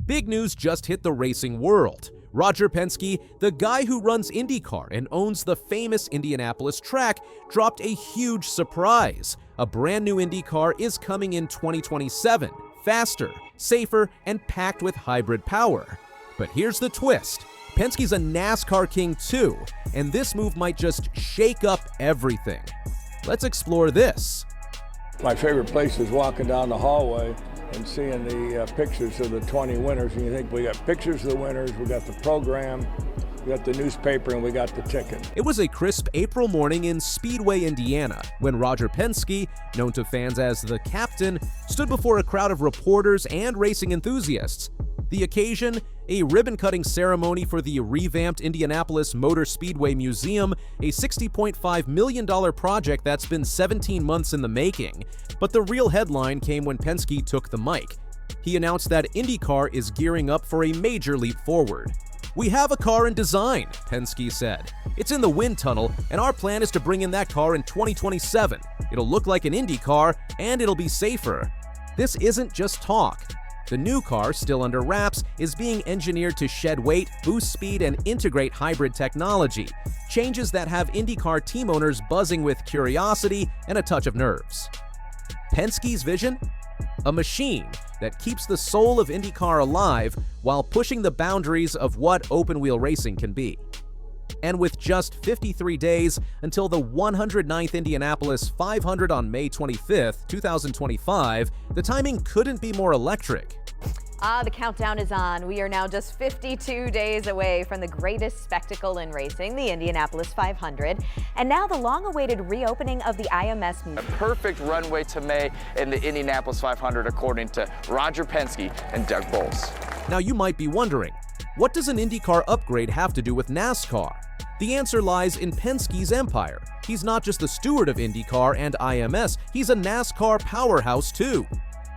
Big news just hit the racing world. Roger Penske, the guy who runs IndyCar and owns the famous Indianapolis track, dropped a huge surprise. A brand new IndyCar is coming in 2027, faster, safer, and packed with hybrid power. But here's the twist. Penske's a NASCAR king too, and this move might just shake up everything. Let's explore this. My favorite place is walking down the hallway and seeing the pictures of the 20 winners. And you think, we got pictures of the winners, we got the program, we got the newspaper, and we got the ticket. It was a crisp April morning in Speedway, Indiana, when Roger Penske, known to fans as the Captain, stood before a crowd of reporters and racing enthusiasts. The occasion, a ribbon-cutting ceremony for the revamped Indianapolis Motor Speedway Museum, a $60.5 million project that's been 17 months in the making. But the real headline came when Penske took the mic. He announced that IndyCar is gearing up for a major leap forward. "We have a car in design," Penske said. "It's in the wind tunnel, and our plan is to bring in that car in 2027. It'll look like an Indy car, and it'll be safer." This isn't just talk. The new car, still under wraps, is being engineered to shed weight, boost speed, and integrate hybrid technology, changes that have IndyCar team owners buzzing with curiosity and a touch of nerves. Penske's vision? A machine that keeps the soul of IndyCar alive while pushing the boundaries of what open-wheel racing can be. And with just 53 days until the 109th Indianapolis 500 on May 25th, 2025, the timing couldn't be more electric. The countdown is on. We are now just 52 days away from the greatest spectacle in racing, the Indianapolis 500. And now the long-awaited reopening of the IMS. A perfect runway to May in the Indianapolis 500, according to Roger Penske and Doug Bowles. Now you might be wondering, what does an IndyCar upgrade have to do with NASCAR? The answer lies in Penske's empire. He's not just the steward of IndyCar and IMS, he's a NASCAR powerhouse too.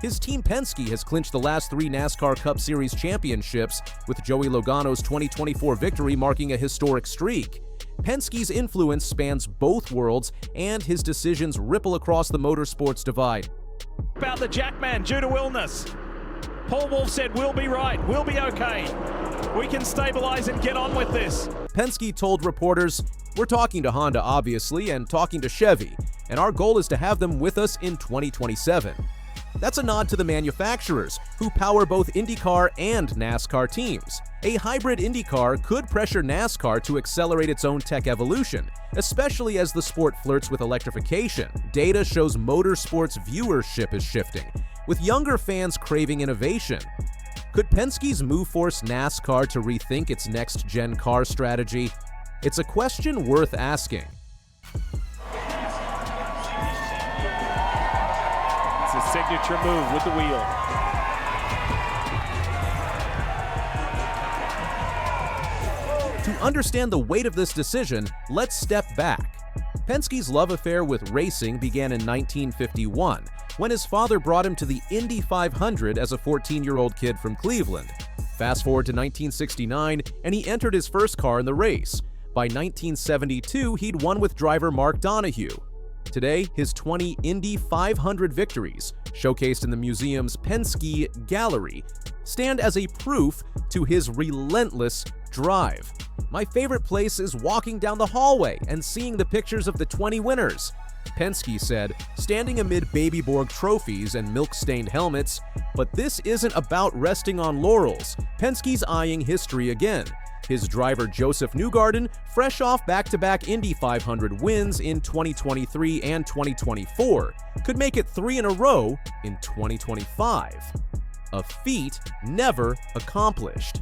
His team Penske has clinched the last 3 NASCAR Cup Series championships, with Joey Logano's 2024 victory marking a historic streak. Penske's influence spans both worlds, and his decisions ripple across the motorsports divide. About the Jackman due to illness. Paul Wolf said, "We'll be right, we'll be okay. We can stabilize and get on with this." Penske told reporters, "We're talking to Honda, obviously, and talking to Chevy, and our goal is to have them with us in 2027. That's a nod to the manufacturers, who power both IndyCar and NASCAR teams. A hybrid IndyCar could pressure NASCAR to accelerate its own tech evolution, especially as the sport flirts with electrification. Data shows motorsports viewership is shifting, with younger fans craving innovation. Could Penske's move force NASCAR to rethink its next-gen car strategy? It's a question worth asking. It's a signature move with the wheel. To understand the weight of this decision, let's step back. Penske's love affair with racing began in 1951, when his father brought him to the Indy 500 as a 14-year-old kid from Cleveland. Fast forward to 1969, and he entered his first car in the race. By 1972, he'd won with driver Mark Donohue. Today, his 20 Indy 500 victories, showcased in the museum's Penske Gallery, stand as a proof to his relentless drive. "My favorite place is walking down the hallway and seeing the pictures of the 20 winners," Penske said, standing amid Baby Borg trophies and milk-stained helmets. But this isn't about resting on laurels. Penske's eyeing history again. His driver Joseph Newgarden, fresh off back-to-back Indy 500 wins in 2023 and 2024, could make it 3 in a row in 2025. A feat never accomplished.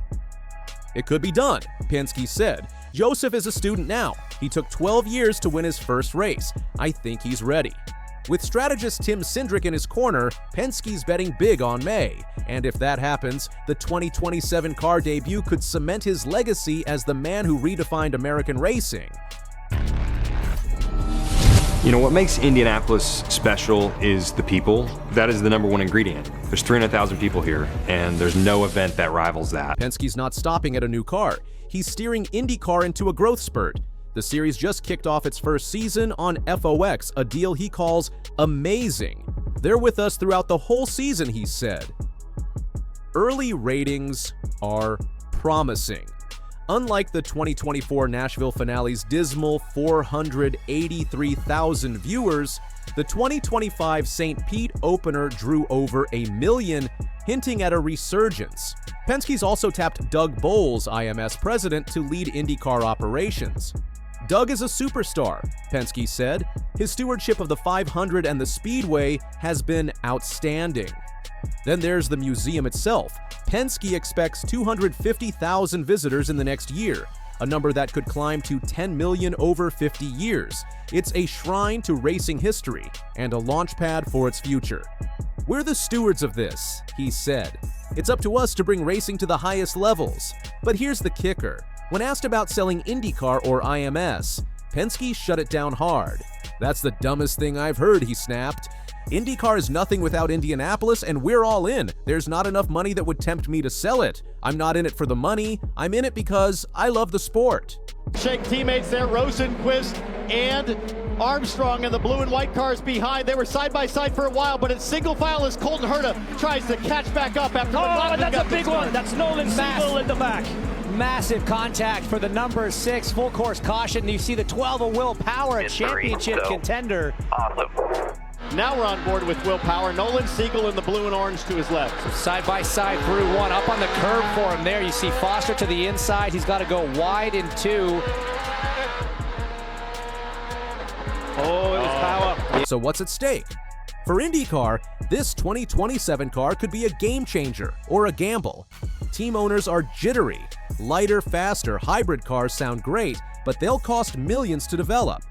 "It could be done," Penske said. "Joseph is a student now. He took 12 years to win his first race. I think he's ready." With strategist Tim Cindric in his corner, Penske's betting big on May. And if that happens, the 2027 car debut could cement his legacy as the man who redefined American racing. You know, what makes Indianapolis special is the people. That is the #1 ingredient. There's 300,000 people here, and there's no event that rivals that. Penske not stopping at a new car. He's steering IndyCar into a growth spurt. The series just kicked off its first season on FOX, a deal he calls amazing. "They're with us throughout the whole season," he said. Early ratings are promising. Unlike the 2024 Nashville finale's dismal 483,000 viewers, the 2025 St. Pete opener drew over 1 million, hinting at a resurgence. Penske's also tapped Doug Bowles, IMS president, to lead IndyCar operations. Doug is a superstar, Penske said. His stewardship of the 500 and the Speedway has been outstanding. Then there's the museum itself. Penske expects 250,000 visitors in the next year, a number that could climb to 10 million over 50 years. It's a shrine to racing history and a launchpad for its future. "We're the stewards of this," he said. "It's up to us to bring racing to the highest levels." But here's the kicker. When asked about selling IndyCar or IMS, Penske shut it down hard. "That's the dumbest thing I've heard," he snapped. "IndyCar is nothing without Indianapolis, and we're all in. There's not enough money that would tempt me to sell it. I'm not in it for the money. I'm in it because I love the sport." Shake teammates there, Rosenquist and Armstrong in the blue and white cars behind. They were side by side for a while, but it's single file as Colton Herta tries to catch back up after that's a big one. That's Nolan Siegel in the back. Massive contact for the number 6 full course caution. You see the 12 of Will Power, a championship contender. Awesome. Now we're on board with Will Power. Nolan Siegel in the blue and orange to his left. So side by side through one, up on the curb for him there. You see Foster to the inside. He's got to go wide in 2. Oh, it was power. So what's at stake? For IndyCar, this 2027 car could be a game changer or a gamble. Team owners are jittery. Lighter, faster, hybrid cars sound great, but they'll cost millions to develop.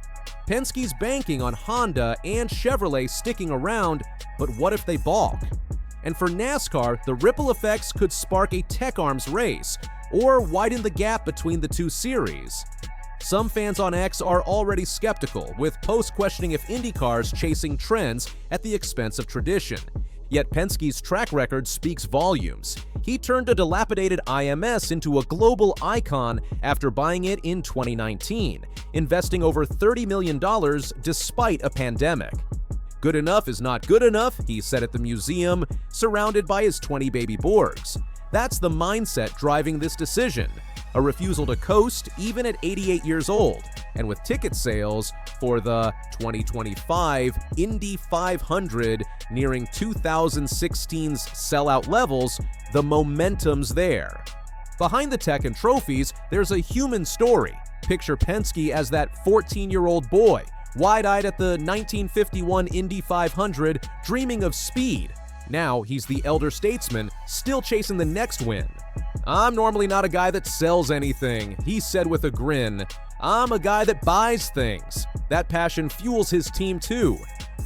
Penske's banking on Honda and Chevrolet sticking around, but what if they balk? And for NASCAR, the ripple effects could spark a tech arms race or widen the gap between the two series. Some fans on X are already skeptical, with posts questioning if IndyCar's chasing trends at the expense of tradition. Yet Penske's track record speaks volumes. He turned a dilapidated IMS into a global icon after buying it in 2019, investing over $30 million despite a pandemic. "Good enough is not good enough," he said at the museum, surrounded by his 20 baby Borgs. That's the mindset driving this decision. A refusal to coast even at 88 years old. And with ticket sales for the 2025 Indy 500 nearing 2016's sellout levels, the momentum's there. Behind the tech and trophies, there's a human story. Picture Penske as that 14-year-old boy, wide-eyed at the 1951 Indy 500, dreaming of speed. Now he's the elder statesman, still chasing the next win. "I'm normally not a guy that sells anything," he said with a grin. "I'm a guy that buys things." That passion fuels his team too.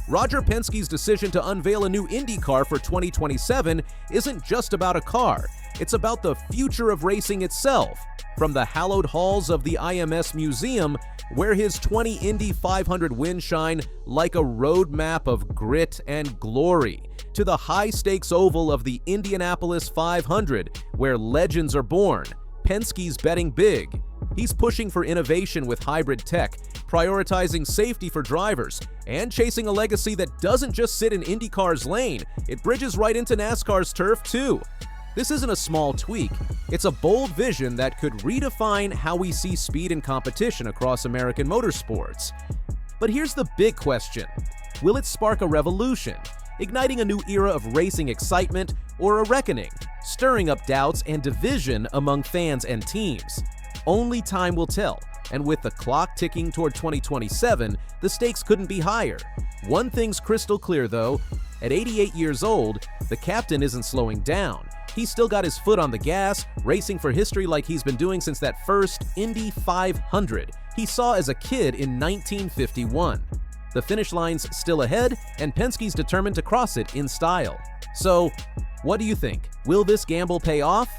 Roger Penske's decision to unveil a new Indy car for 2027 isn't just about a car. It's about the future of racing itself. From the hallowed halls of the IMS Museum, where his 20 Indy 500 wins shine like a roadmap of grit and glory, to the high-stakes oval of the Indianapolis 500, where legends are born, Penske's betting big. He's pushing for innovation with hybrid tech, prioritizing safety for drivers, and chasing a legacy that doesn't just sit in IndyCar's lane, it bridges right into NASCAR's turf too. This isn't a small tweak, it's a bold vision that could redefine how we see speed and competition across American motorsports. But here's the big question. Will it spark a revolution, igniting a new era of racing excitement, or a reckoning, stirring up doubts and division among fans and teams? Only time will tell, and with the clock ticking toward 2027, the stakes couldn't be higher. One thing's crystal clear though, at 88 years old, the captain isn't slowing down. He's still got his foot on the gas, racing for history like he's been doing since that first Indy 500 he saw as a kid in 1951. The finish line's still ahead, and Penske's determined to cross it in style. So, what do you think? Will this gamble pay off?